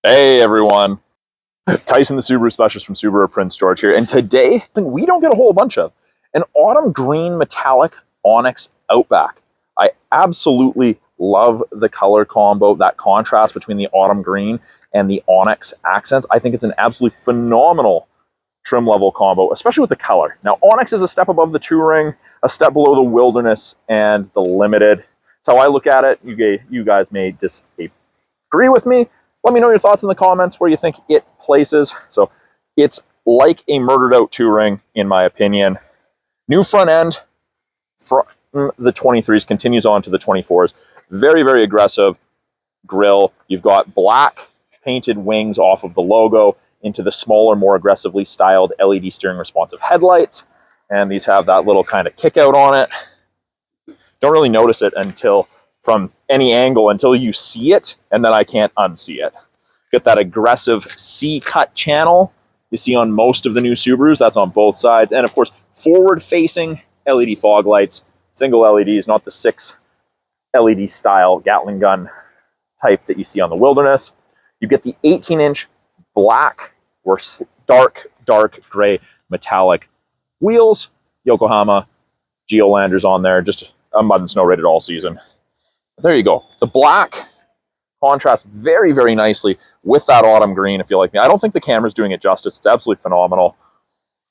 Hey everyone, Tyson the Subaru Specialist from Subaru Prince George here, and today, we don't get a whole bunch of, an autumn green metallic Onyx Outback. I absolutely love the color combo, that contrast between the autumn green and the Onyx accents. I think it's an absolutely phenomenal trim level combo, especially with the color. Now, Onyx is a step above the Touring, a step below the Wilderness and the Limited. That's how I look at it. You guys may disagree with me. Let me know your thoughts in the comments where you think it places. So it's like a murdered out Touring, in my opinion. New front end from the 23s continues on to the 24s. Very, very aggressive grille. You've got black painted wings off of the logo into the smaller, more aggressively styled LED steering responsive headlights. And these have that little kind of kick out on it. Don't really notice it until from any angle until you see it, and then I can't unsee it. Get that aggressive C-cut channel you see on most of the new Subarus. That's on both sides. And of course, forward-facing LED fog lights, single LEDs, not the 6 LED style Gatling gun type that you see on the Wilderness. You get the 18-inch black or dark gray metallic wheels, Yokohama Geolanders on there, just a mud and snow rated all season. There you go. The black contrasts very, very nicely with that autumn green, if you like me. I don't think the camera's doing it justice. It's absolutely phenomenal.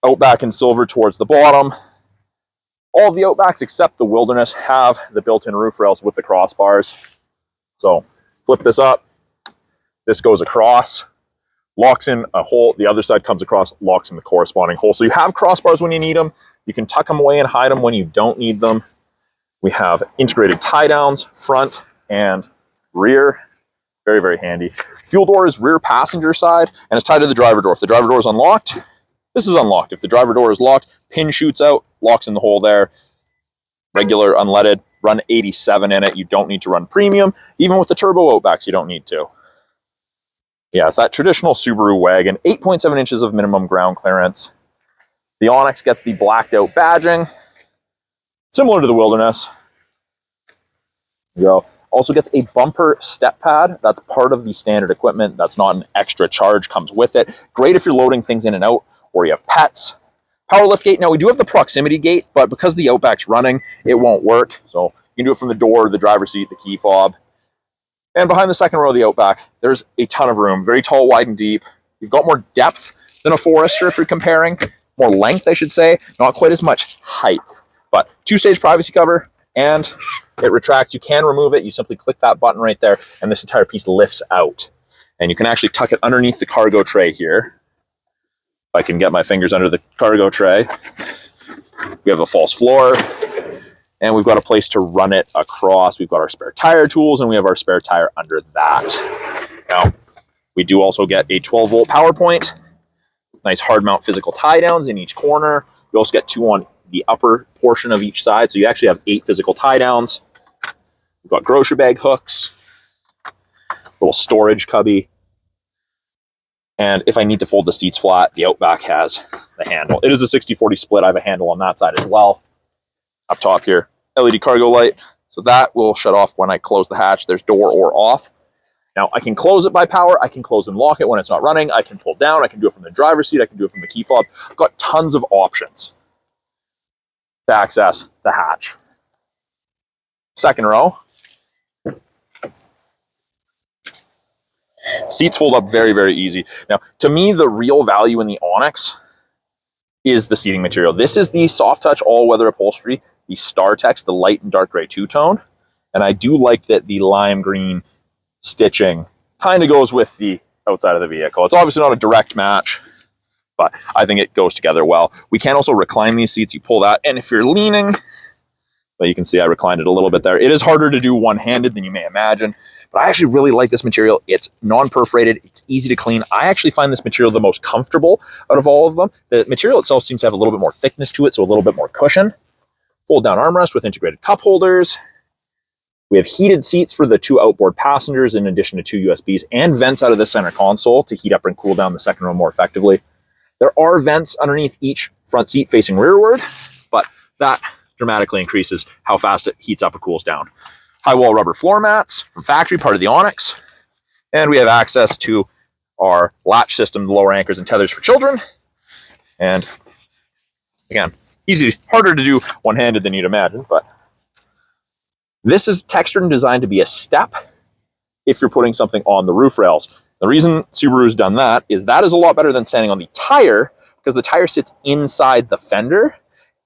Outback in silver towards the bottom. All of the Outbacks except the Wilderness have the built-in roof rails with the crossbars. So flip this up. This goes across, locks in a hole. The other side comes across, locks in the corresponding hole. So you have crossbars when you need them. You can tuck them away and hide them when you don't need them. We have integrated tie downs, front and rear. Very, very handy. Fuel door is rear passenger side and it's tied to the driver door. If the driver door is unlocked, this is unlocked. If the driver door is locked, pin shoots out, locks in the hole there. Regular, unleaded, run 87 in it. You don't need to run premium. Even with the turbo Outbacks, you don't need to. Yeah, it's that traditional Subaru wagon. 8.7 inches of minimum ground clearance. The Onyx gets the blacked out badging, similar to the Wilderness. There you go. Also gets a bumper step pad. That's part of the standard equipment. That's not an extra charge, comes with it. Great if you're loading things in and out or you have pets. Power lift gate. Now we do have the proximity gate, but because the Outback's running, it won't work. So you can do it from the door, the driver's seat, the key fob. And behind the second row of the Outback, there's a ton of room. Very tall, wide, and deep. You've got more depth than a Forester if you're comparing. More length, I should say. Not quite as much height. But 2-stage privacy cover, and it retracts. You can remove it. You simply click that button right there, and this entire piece lifts out. And you can actually tuck it underneath the cargo tray here. If I can get my fingers under the cargo tray. We have a false floor, and we've got a place to run it across. We've got our spare tire tools, and we have our spare tire under that. Now, we do also get a 12-volt power point. Nice hard mount physical tie downs in each corner. You also get 2 on the upper portion of each side. So you actually have 8 physical tie downs. We've got grocery bag hooks, little storage cubby. And if I need to fold the seats flat, the Outback has the handle. It is a 60-40 split. I have a handle on that side as well. Up top here, LED cargo light. So that will shut off when I close the hatch. There's door or off. Now I can close it by power. I can close and lock it when it's not running. I can pull down. I can do it from the driver's seat. I can do it from the key fob. I've got tons of options to access the hatch. Second row. Seats fold up very, very easy. Now, to me, the real value in the Onyx is the seating material. This is the soft touch all-weather upholstery, the StarTex, the light and dark gray two-tone. And I do like that the lime green stitching kind of goes with the outside of the vehicle. It's obviously not a direct match, but I think it goes together well. We can also recline these seats. You pull that, and if you're leaning, well, you can see I reclined it a little bit there. It is harder to do one-handed than you may imagine, but I actually really like this material. It's non-perforated. It's easy to clean. I actually find this material the most comfortable out of all of them. The material itself seems to have a little bit more thickness to it, so a little bit more cushion. Fold-down armrest with integrated cup holders. We have heated seats for the 2 outboard passengers in addition to 2 USBs and vents out of the center console to heat up and cool down the second row more effectively. There are vents underneath each front seat facing rearward, but that dramatically increases how fast it heats up or cools down. High wall rubber floor mats from factory, part of the Onyx. And we have access to our latch system, the lower anchors and tethers for children. And again, harder to do one-handed than you'd imagine, but this is textured and designed to be a step if you're putting something on the roof rails. The reason Subaru's done that is a lot better than standing on the tire, because the tire sits inside the fender,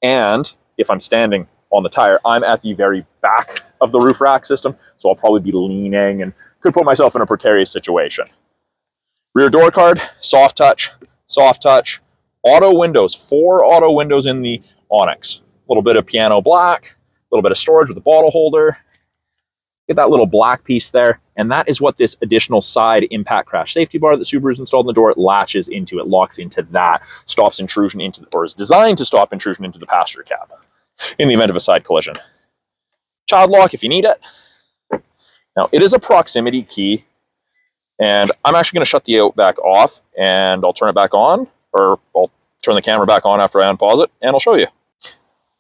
and if I'm standing on the tire, I'm at the very back of the roof rack system, so I'll probably be leaning and could put myself in a precarious situation. Rear door card, soft touch, auto windows, 4 auto windows in the Onyx. A little bit of piano black, a little bit of storage with a bottle holder. Get that little black piece there, and that is what this additional side impact crash safety bar that Subaru's installed in the door latches into. It locks into that, stops intrusion into, or is designed to stop intrusion into the passenger cab in the event of a side collision. Child lock if you need it. Now, it is a proximity key, and I'm actually going to shut the Outback off, and I'll turn it back on, or I'll turn the camera back on after I unpause it, and I'll show you.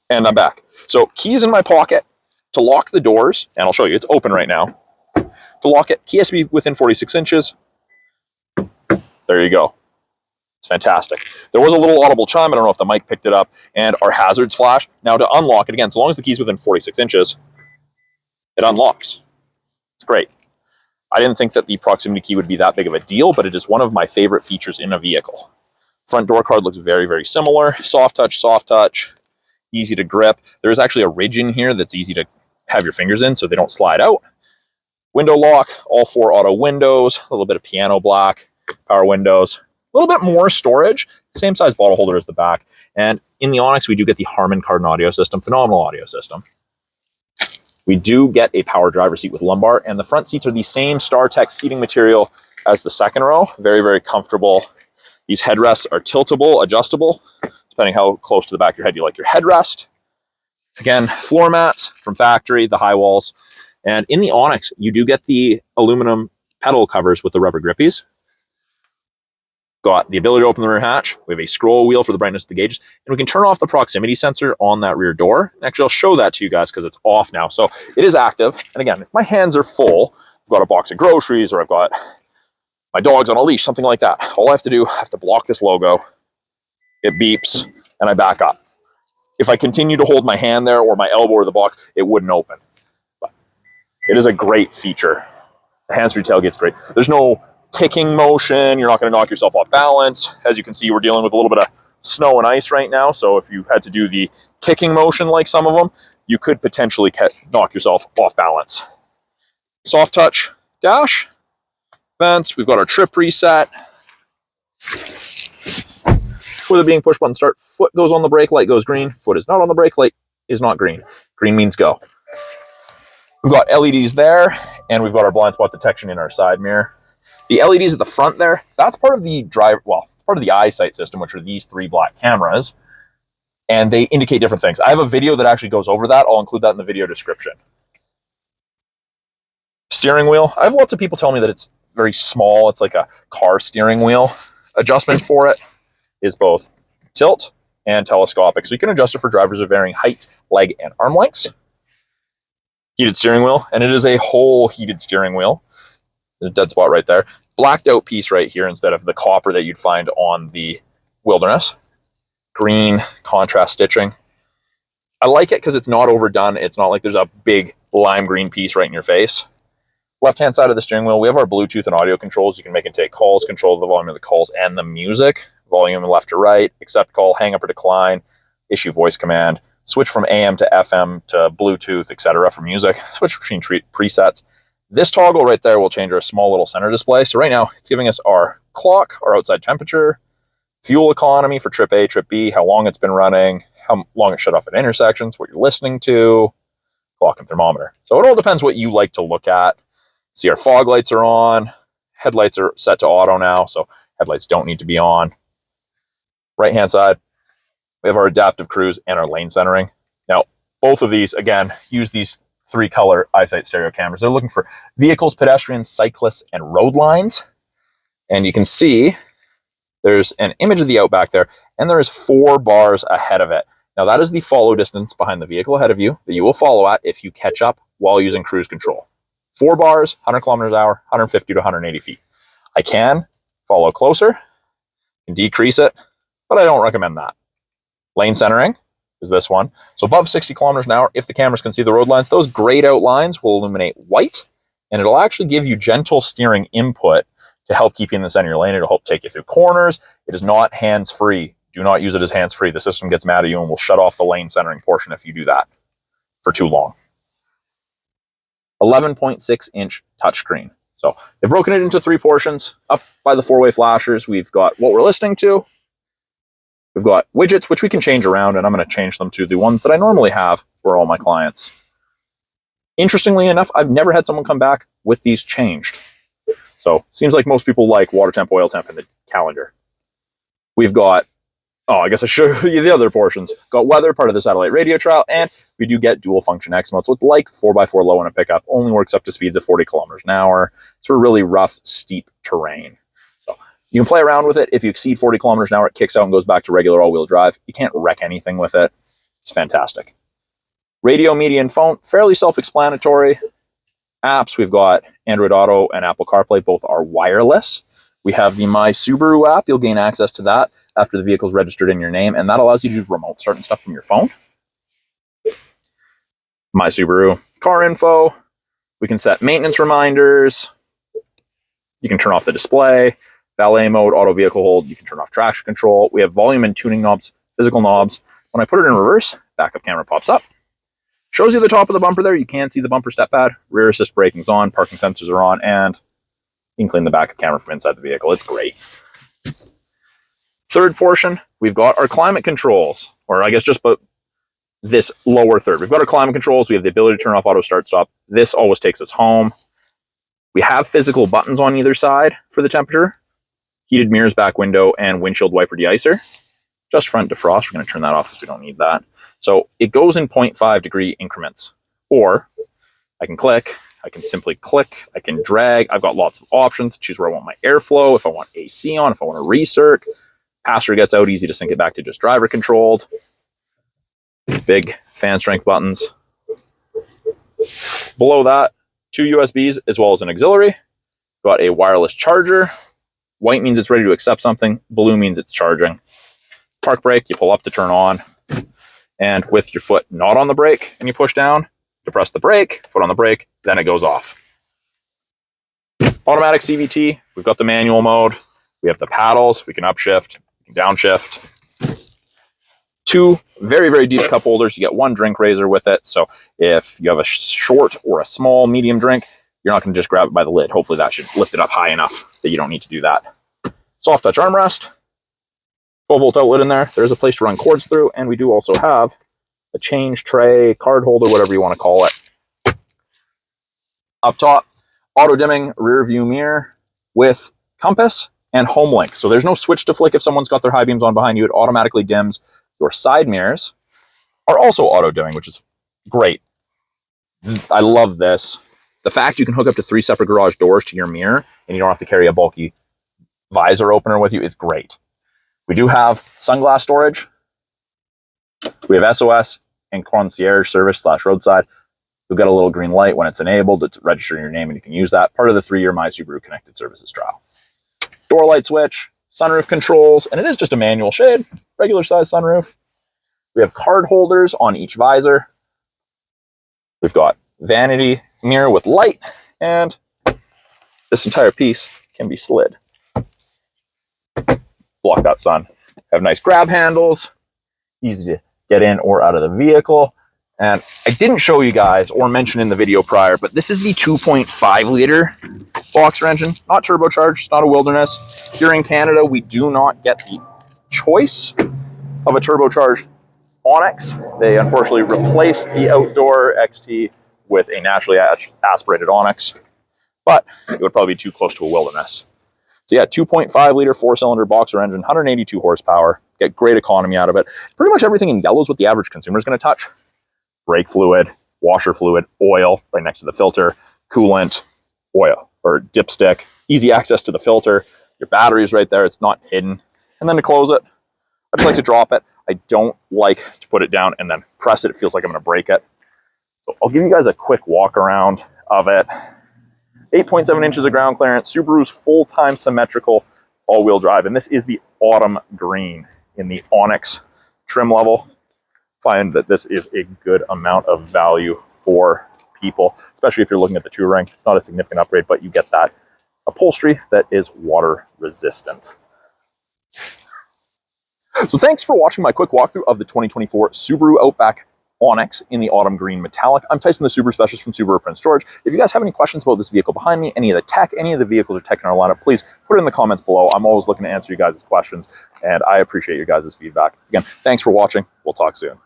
And I'm back. So, keys in my pocket. To lock the doors, and I'll show you, it's open right now. To lock it, key has to be within 46 inches. There you go. It's fantastic. There was a little audible chime, I don't know if the mic picked it up, and our hazards flash. Now to unlock it, again, so long as the key's within 46 inches, it unlocks. It's great. I didn't think that the proximity key would be that big of a deal, but it is one of my favorite features in a vehicle. Front door card looks very, very similar. Soft touch, easy to grip. There's actually a ridge in here that's easy to have your fingers in so they don't slide out. Window lock, all 4 auto windows, a little bit of piano black, power windows, a little bit more storage, same size bottle holder as the back. And in the Onyx, we do get the Harman Kardon audio system, phenomenal audio system. We do get a power driver seat with lumbar, and the front seats are the same StarTech seating material as the second row. Very, very comfortable. These headrests are tiltable, adjustable, depending how close to the back of your head you like your headrest. Again, floor mats from factory, the high walls. And in the Onyx, you do get the aluminum pedal covers with the rubber grippies. Got the ability to open the rear hatch. We have a scroll wheel for the brightness of the gauges. And we can turn off the proximity sensor on that rear door. Actually, I'll show that to you guys because it's off now. So it is active. And again, if my hands are full, I've got a box of groceries or I've got my dog's on a leash, something like that. All I have to do, I have to block this logo. It beeps and I back up. If I continue to hold my hand there or my elbow or the box, it wouldn't open. But it is a great feature. The hands-free tailgate's great. There's no kicking motion. You're not going to knock yourself off balance. As you can see, we're dealing with a little bit of snow and ice right now. So if you had to do the kicking motion like some of them, you could potentially knock yourself off balance. Soft touch dash. Vents. We've got our trip reset. With it being push button start, foot goes on the brake, light goes green. Foot is not on the brake, light is not green. Green means go. We've got LEDs there, and we've got our blind spot detection in our side mirror. The LEDs at the front there, that's part of the it's part of the EyeSight system, which are these 3 black cameras, and they indicate different things. I have a video that actually goes over that. I'll include that in the video description. Steering wheel. I have lots of people tell me that it's very small. It's like a car steering wheel. Adjustment for it is both tilt and telescopic. So you can adjust it for drivers of varying height, leg, and arm lengths. Heated steering wheel, and it is a whole heated steering wheel. There's a dead spot right there. Blacked out piece right here instead of the copper that you'd find on the Wilderness. Green contrast stitching. I like it because it's not overdone. It's not like there's a big lime green piece right in your face. Left-hand side of the steering wheel, we have our Bluetooth and audio controls. You can make and take calls, control the volume of the calls and the music. Volume left to right, accept call, hang up or decline, issue voice command, switch from AM to FM to Bluetooth, etc. for music, switch between presets. This toggle right there will change our small little center display. So right now, it's giving us our clock, our outside temperature, fuel economy for trip A, trip B, how long it's been running, how long it shut off at intersections, what you're listening to, clock and thermometer. So it all depends what you like to look at. See, our fog lights are on. Headlights are set to auto now, so headlights don't need to be on. Right-hand side, we have our adaptive cruise and our lane centering. Now, both of these, again, use these 3-color EyeSight stereo cameras. They're looking for vehicles, pedestrians, cyclists, and road lines. And you can see there's an image of the Outback there, and there is 4 bars ahead of it. Now, that is the follow distance behind the vehicle ahead of you that you will follow at if you catch up while using cruise control. 4 bars, 100 kilometers an hour, 150 to 180 feet. If follow closer, and decrease it, but I don't recommend that. Lane centering is this one. So above 60 kilometers an hour, if the cameras can see the road lines, those grayed out lines will illuminate white, and it'll actually give you gentle steering input to help keep you in the center of your lane. It'll help take you through corners. It is not hands-free. Do not use it as hands-free. The system gets mad at you and will shut off the lane centering portion if you do that for too long. 11.6-inch touchscreen. So they've broken it into 3 portions. Up by the 4-way flashers, we've got what we're listening to. We've got widgets, which we can change around, and I'm going to change them to the ones that I normally have for all my clients. Interestingly enough, I've never had someone come back with these changed. So seems like most people like water temp, oil temp, and the calendar. We've got, I guess I show you the other portions. Got weather, part of the satellite radio trial, and we do get dual function X modes with like 4x4 low in a pickup. Only works up to speeds of 40 kilometers an hour. It's for really rough, steep terrain. So you can play around with it. If you exceed 40 kilometers an hour, it kicks out and goes back to regular all-wheel drive. You can't wreck anything with it. It's fantastic. Radio, media, and phone, fairly self-explanatory. Apps, we've got Android Auto and Apple CarPlay. Both are wireless. We have the My Subaru app. You'll gain access to that after the vehicle's registered in your name, and that allows you to do remote start and stuff from your phone. My Subaru car info. We can set maintenance reminders. You can turn off the display. Valet mode, auto vehicle hold. You can turn off traction control. We have volume and tuning knobs, physical knobs. When I put it in reverse, backup camera pops up. Shows you the top of the bumper there. You can see the bumper step pad. Rear assist braking's on. Parking sensors are on. And you can clean the backup camera from inside the vehicle. It's great. Third portion, we've got our climate controls. Or I guess just this lower third. We've got our climate controls. We have the ability to turn off auto start stop. This always takes us home. We have physical buttons on either side for the temperature. Heated mirrors, back window, and windshield wiper de-icer. Just front defrost. We're going to turn that off because we don't need that. So it goes in 0.5 degree increments. Or I can click, I can simply click, I can drag. I've got lots of options. Choose where I want my airflow, if I want AC on, if I want to recirc. Passenger gets out, easy to sync it back to just driver controlled. Big fan strength buttons. Below that, 2 USBs as well as an auxiliary. Got a wireless charger. White means it's ready to accept something. Blue means it's charging. Park brake, you pull up to turn on. And with your foot not on the brake and you push down, to press the brake, foot on the brake, then it goes off. Automatic CVT, we've got the manual mode. We have the paddles, we can upshift, we can downshift. 2 very, very deep cup holders. You get 1 drink raiser with it. So if you have a short or a small medium drink, you're not going to just grab it by the lid. Hopefully that should lift it up high enough that you don't need to do that. Soft touch armrest. 12-volt outlet in there. There's a place to run cords through, and we do also have a change tray, card holder, whatever you want to call it. Up top, auto dimming rear view mirror with compass and home link. So there's no switch to flick if someone's got their high beams on behind you. It automatically dims. Your side mirrors are also auto dimming, which is great. I love this. The fact you can hook up to 3 separate garage doors to your mirror and you don't have to carry a bulky visor opener with you is great. We do have sunglass storage. We have SOS and concierge service / roadside. You'll get a little green light when it's enabled. It's registering your name and you can use that. Part of the 3-year My Subaru Connected Services trial. Door light switch, sunroof controls, and it is just a manual shade, regular size sunroof. We have card holders on each visor. We've got vanity mirror with light, and this entire piece can be slid. Block that sun. Have nice grab handles, easy to get in or out of the vehicle. And I didn't show you guys or mention in the video prior, but this is the 2.5 liter boxer engine, not turbocharged, it's not a wilderness. Here in Canada, we do not get the choice of a turbocharged Onyx. They unfortunately replaced the outdoor XT with a naturally aspirated Onyx, but it would probably be too close to a wilderness. So yeah, 2.5 liter 4-cylinder boxer engine, 182 horsepower, get great economy out of it. Pretty much everything in yellow is what the average consumer is going to touch. Brake fluid, washer fluid, oil right next to the filter, coolant, oil or dipstick, easy access to the filter. Your battery is right there, it's not hidden. And then to close it, I just like to drop it. I don't like to put it down and then press it. It feels like I'm going to break it. So I'll give you guys a quick walk around of it. 8.7 inches of ground clearance, Subaru's full-time symmetrical all-wheel drive. And this is the autumn green in the Onyx trim level. Find that this is a good amount of value for people, especially if you're looking at the touring. It's not a significant upgrade, but you get that upholstery that is water resistant. So thanks for watching my quick walkthrough of the 2024 Subaru Outback Onyx in the autumn green metallic. I'm Tyson, the Subaru specialist from Subaru Print Storage. If you guys have any questions about this vehicle behind me, any of the tech, any of the vehicles or tech in our lineup, please put it in the comments below. I'm always looking to answer you guys' questions, and I appreciate your guys' feedback. Again, thanks for watching. We'll talk soon.